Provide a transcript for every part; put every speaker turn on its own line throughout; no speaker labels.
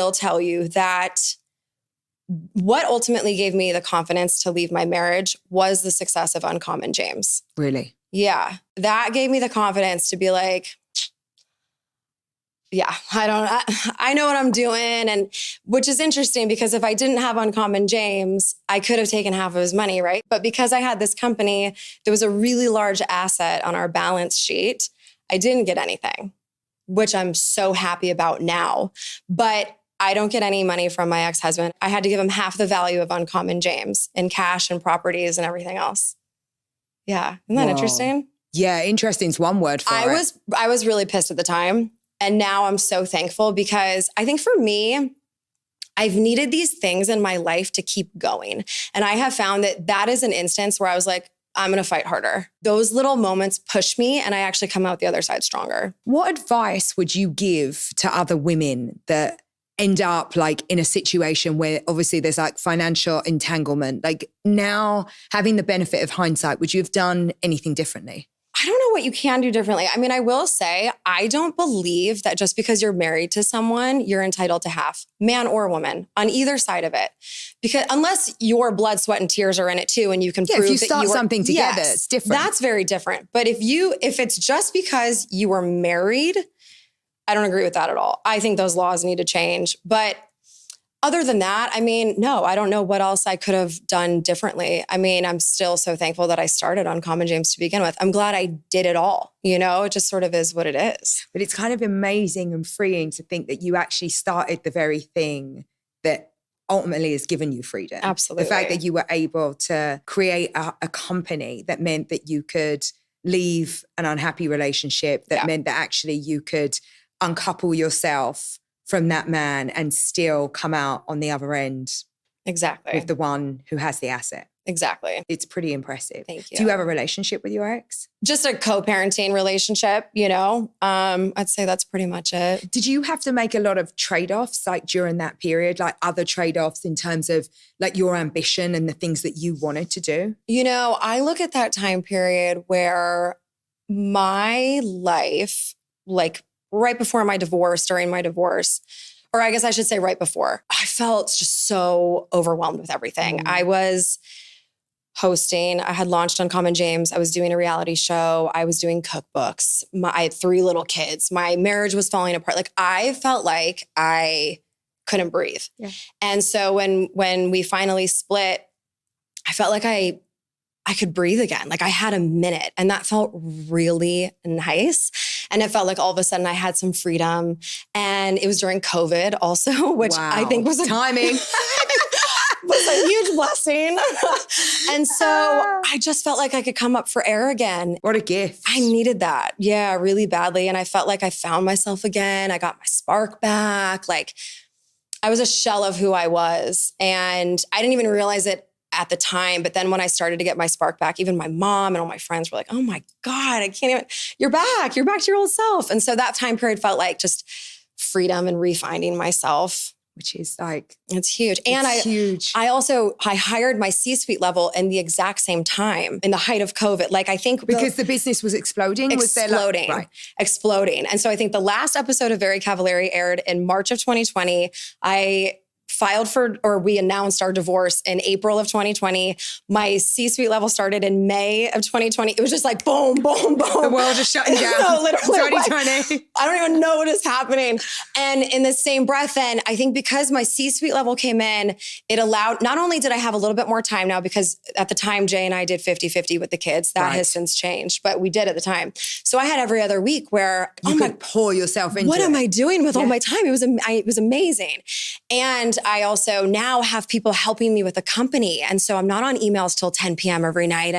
will tell you that what ultimately gave me the confidence to leave my marriage was the success of Uncommon James.
Really?
Yeah. That gave me the confidence to be like, yeah, I know what I'm doing. And which is interesting because if I didn't have Uncommon James, I could have taken half of his money, right? But because I had this company, there was a really large asset on our balance sheet. I didn't get anything, which I'm so happy about now. But I don't get any money from my ex-husband. I had to give him half the value of Uncommon James in cash and properties and everything else. Yeah. Isn't that interesting?
Yeah, interesting is one word for it.
I was really pissed at the time. And now I'm so thankful because I think for me, I've needed these things in my life to keep going. And I have found that is an instance where I was like, I'm going to fight harder. Those little moments push me and I actually come out the other side stronger.
What advice would you give to other women that end up like in a situation where obviously there's like financial entanglement? Like now having the benefit of hindsight, would you have done anything differently?
I don't know what you can do differently. I mean, I will say, I don't believe that just because you're married to someone, you're entitled to half, man or woman, on either side of it. Because unless your blood, sweat, and tears are in it too, and you can prove
if you
that
start something together,
yes,
it's different.
That's very different. But if it's just because you were married, I don't agree with that at all. I think those laws need to change. But other than that, I mean, no, I don't know what else I could have done differently. I mean, I'm still so thankful that I started Uncommon James to begin with. I'm glad I did it all. You know, it just sort of is what it is.
But it's kind of amazing and freeing to think that you actually started the very thing that ultimately has given you freedom.
Absolutely.
The fact that you were able to create a company that meant that you could leave an unhappy relationship, that meant that actually you could uncouple yourself from that man and still come out on the other end.
Exactly.
With the one who has the asset.
Exactly.
It's pretty impressive.
Thank you.
Do you have a relationship with your ex?
Just a co-parenting relationship, you know. I'd say that's pretty much it.
Did you have to make a lot of trade-offs like during that period, like other trade-offs in terms of like your ambition and the things that you wanted to do?
You know, I look at that time period where my life, like right before my divorce, during my divorce, or I guess I should say right before, I felt just so overwhelmed with everything. I was hosting, I had launched Uncommon James. I was doing a reality show. I was doing cookbooks. I had 3 little kids. My marriage was falling apart. Like I felt like I couldn't breathe. Yeah. And so when we finally split, I felt like I could breathe again. Like I had a minute and that felt really nice. And it felt like all of a sudden I had some freedom. And it was during COVID also, which I think was
timing.
was a huge blessing. And so I just felt like I could come up for air again.
What a gift.
I needed that. Yeah, really badly. And I felt like I found myself again. I got my spark back. Like I was a shell of who I was. And I didn't even realize it at the time. But then when I started to get my spark back, even my mom and all my friends were like, oh my God, I can't even, you're back to your old self. And so that time period felt like just freedom and refinding myself.
Which is like,
it's huge. And
huge.
I hired my C-suite level in the exact same time in the height of COVID. Like I think
because the business was exploding.
Exploding. And so I think the last episode of Very Cavallari aired in March of 2020. We announced our divorce in April of 2020. My C-suite level started in May of 2020. It was just like boom, boom, boom.
The world is shutting down.
No, literally.
2020.
Like, I don't even know what is happening. And in the same breath then, I think because my C-suite level came in, it allowed, not only did I have a little bit more time now, because at the time, Jay and I did 50-50 with the kids. That has since changed, but we did at the time. So I had every other week where
you could pour yourself into
what am I doing with all my time? It was amazing. And I also now have people helping me with the company. And so I'm not on emails till 10 p.m. every night.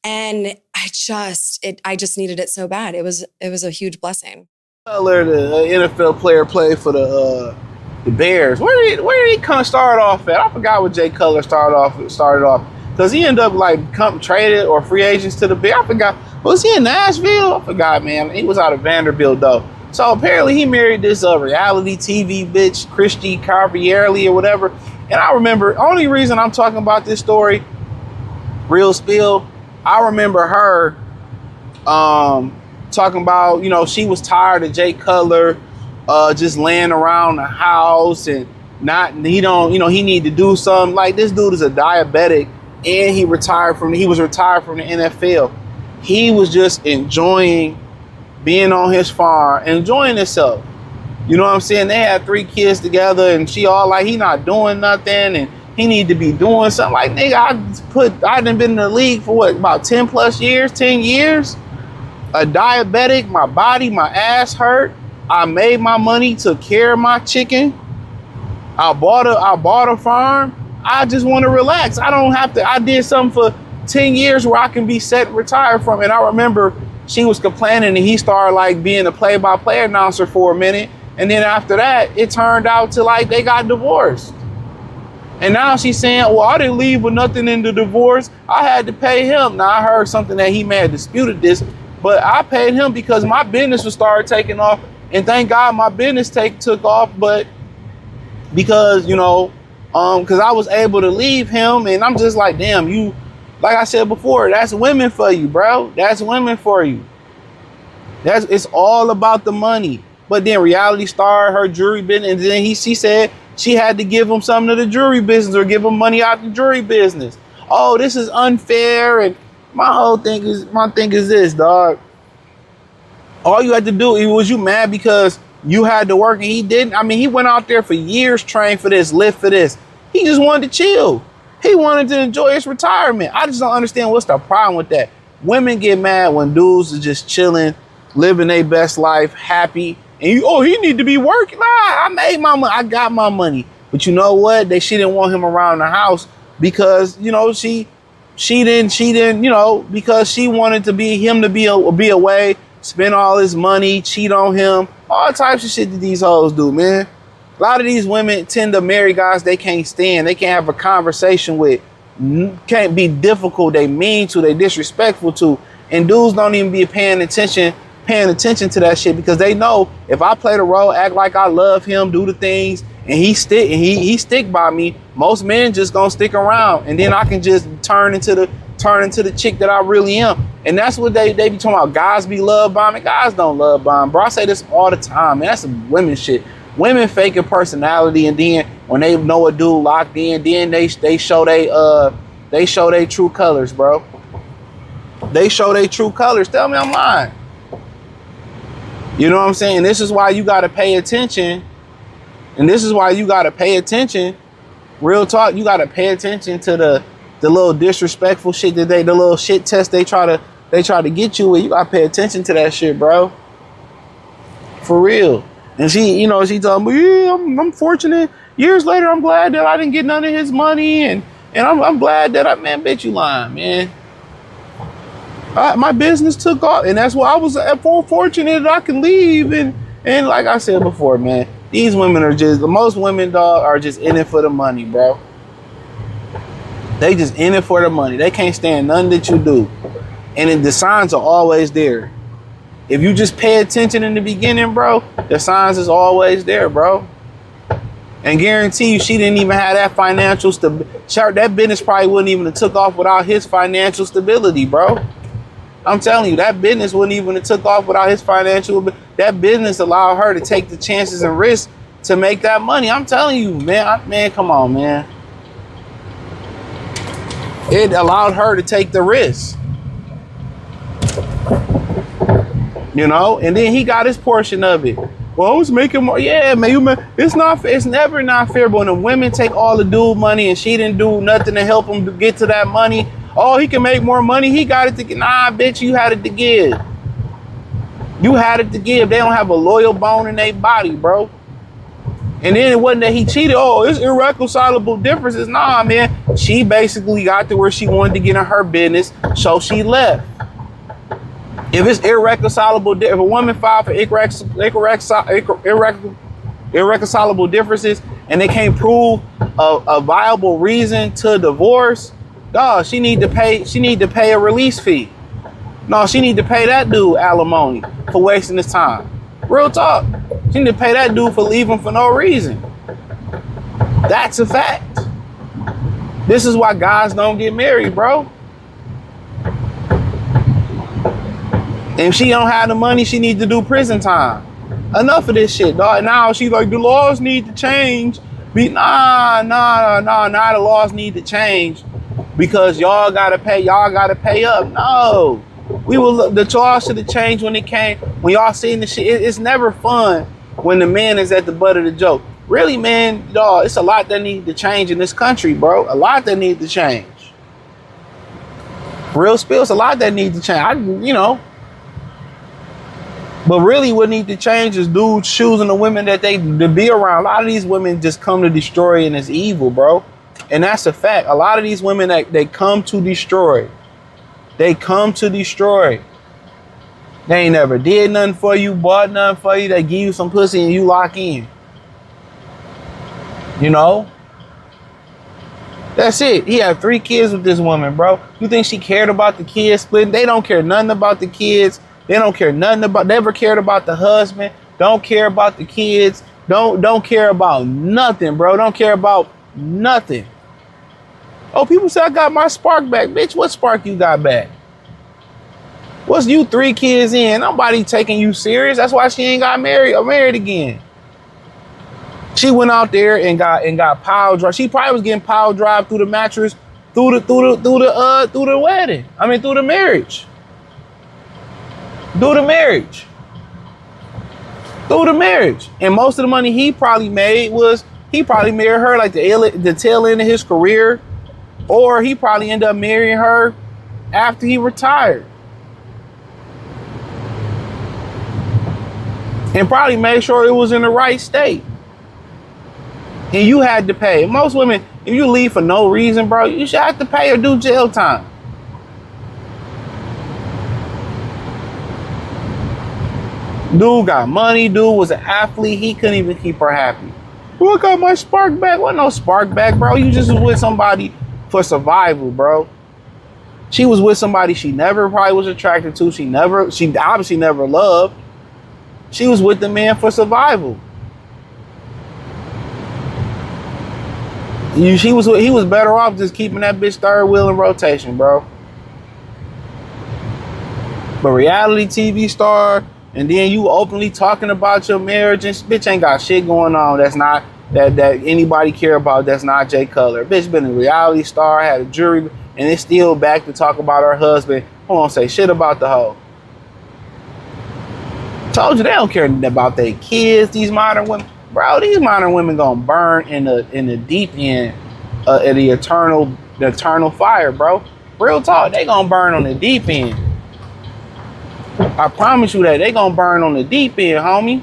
And I just needed it so bad. It was a huge blessing.
Cutler, the NFL player, played for the Bears. Where did he kind of start off at? I forgot what Jay Cutler started off because he ended up like traded or free agents to the Bears. I forgot. Was he in Nashville? I forgot, man. He was out of Vanderbilt though. So apparently he married this reality TV bitch, Kristin Cavallari or whatever. And I remember, only reason I'm talking about this story, real spill, I remember her talking about, she was tired of Jay Cutler just laying around the house and he need to do something. Like, this dude is a diabetic and he was retired from the NFL. He was just enjoying being on his farm, enjoying himself. You know what I'm saying? They had 3 kids together and she all like, he not doing nothing and he need to be doing something. Like, nigga, I done been in the league for what, about 10 years? A diabetic, my body, my ass hurt. I made my money, took care of my chicken. I bought a farm. I just want to relax. I did something for 10 years where I can be set and retired from it. I remember she was complaining and he started like being a play-by-play announcer for a minute. And then after that, it turned out to like they got divorced. And now she's saying, well, I didn't leave with nothing in the divorce. I had to pay him. Now I heard something that he may have disputed this, but I paid him because my business was started taking off. And thank God my business took off, but because, because I was able to leave him, and I'm just like, damn, like I said before, that's women for you, bro. That's women for you. It's all about the money. But then Reality Star, her jewelry business, and then she said she had to give him something to the jewelry business or give him money out the jewelry business. Oh, this is unfair. And my thing is this, dog. All you had to do, was you mad because you had to work and he didn't? I mean, he went out there for years, trained for this, lived for this. He just wanted to chill. He wanted to enjoy his retirement. I just don't understand what's the problem with that. Women get mad when dudes are just chilling, living their best life, happy. And he need to be working. Nah, I made my money. I got my money. But you know what? She didn't want him around the house because, she didn't, because she wanted to be away, spend all his money, cheat on him, all types of shit that these hoes do, man. A lot of these women tend to marry guys they can't stand, they can't have a conversation with, can't be difficult, they mean to, they disrespectful to, and dudes don't even be paying attention to that shit because they know if I play the role, act like I love him, do the things, and he stick by me, most men just gonna stick around, and then I can just turn into the chick that I really am. And that's what they be talking about. Guys be love bombing. Guys don't love bomb, bro. I say this all the time, man. That's some women shit. Women faking personality, and then when they know a dude locked in, then they show they true colors, bro. They show their true colors. Tell me I'm lying. You know what I'm saying? This is why you gotta pay attention. And this is why you gotta pay attention. Real talk, you gotta pay attention to the little disrespectful shit the little shit test they try to get you with. You gotta pay attention to that shit, bro. For real. And she told me, yeah, I'm fortunate. Years later, I'm glad that I didn't get none of his money, and I'm glad that man, bitch, you lying, man. My business took off, and that's why I was fortunate that I can leave. And like I said before, man, these women most women, dog, are just in it for the money, bro. They just in it for the money. They can't stand nothing that you do. And the signs are always there. If you just pay attention in the beginning, bro, the signs is always there, bro. And guarantee you, she didn't even have that financial stability. That business probably wouldn't even have took off without his financial stability, bro. I'm telling you, that business wouldn't even have took off without his financial. That business allowed her to take the chances and risks to make that money. I'm telling you, man, come on, man. It allowed her to take the risk. And then he got his portion of it. Well, I was making more. Yeah, man, it's never not fair. But when the women take all the dude money and she didn't do nothing to help him to get to that money, oh, he can make more money. He got it to give. Nah, bitch, you had it to give. You had it to give. They don't have a loyal bone in their body, bro. And then it wasn't that he cheated. Oh, it's irreconcilable differences. Nah, man. She basically got to where she wanted to get in her business, so she left. If it's irreconcilable, if a woman filed for irreconcilable differences and they can't prove a viable reason to divorce, dog, she need to pay a release fee. No, she need to pay that dude alimony for wasting his time. Real talk. She need to pay that dude for leaving for no reason. That's a fact. This is why guys don't get married, bro. And if she don't have the money, she needs to do prison time. Enough of this shit, dog. Now she's like, the laws need to change. Nah, the laws need to change because y'all gotta pay up. No. We will look, the laws should have changed when y'all seen the shit. It's never fun when the man is at the butt of the joke. Really, man, dog, it's a lot that needs to change in this country, bro. A lot that needs to change. Real spill, it's a lot that needs to change. But really what needs to change is dudes choosing the women that to be around. A lot of these women just come to destroy and it's evil, bro. And that's a fact. A lot of these women that they come to destroy. They come to destroy. They ain't never did nothing for you, bought nothing for you. They give you some pussy and you lock in. That's it. He had 3 kids with this woman, bro. You think she cared about the kids splitting? They don't care nothing about the kids. They don't care nothing about, never cared about the husband. Don't care about the kids. Don't care about nothing, bro. Don't care about nothing. Oh, people say I got my spark back. Bitch, what spark you got back? What's you 3 kids in? Nobody taking you serious. That's why she ain't got married or married again. She went out there and got power drive. She probably was getting power drive through the mattress, through the wedding. I mean, through the marriage. Through the marriage. And most of the money he probably made was, he probably married her like the tail end of his career, or he probably ended up marrying her after he retired. And probably made sure it was in the right state. And you had to pay. Most women, if you leave for no reason, bro, you should have to pay or do jail time. Dude got money. Dude was an athlete. He couldn't even keep her happy. Look at my spark back. What no spark back, bro? You just was with somebody for survival, bro. She was with somebody she never probably was attracted to. She obviously never loved. She was with the man for survival. He was better off just keeping that bitch third wheel in rotation, bro. But reality TV star, and then you openly talking about your marriage, and bitch ain't got shit going on that's not that anybody care about. That's not Jay Cutler. Bitch been a reality star, had a jury, and it's still back to talk about her husband. Hold on, say shit about the hoe. Told you they don't care about their kids. These modern women, bro. These modern women gonna burn in the deep end of the eternal fire, bro. Real talk, they gonna burn on the deep end. I promise you that they gonna burn on the deep end, homie.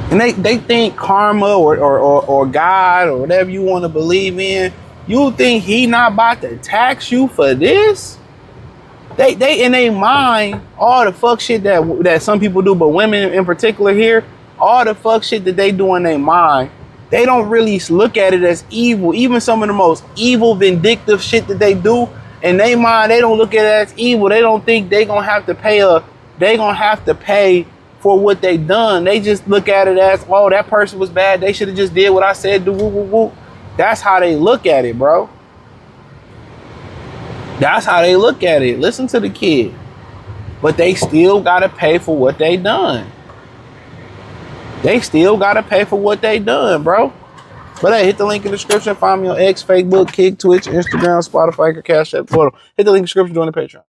And they think karma or God or whatever you want to believe in, you think he not about to tax you for this? They in their mind, all the fuck shit that some people do, but women in particular here, all the fuck shit that they do in their mind, they don't really look at it as evil. Even some of the most evil, vindictive shit that they do in their mind, they don't look at it as evil. They don't think they gonna have to pay for what they done. They just look at it as, oh, that person was bad. They should have just did what I said. Do woo woo woo. That's how they look at it, bro. That's how they look at it. Listen to the kid. But they still gotta pay for what they done. They still gotta pay for what they done, bro. But hey, hit the link in the description. Find me on X, Facebook, Kick, Twitch, Instagram, Spotify, Cash App, Twitter. Hit the link in the description, join the Patreon.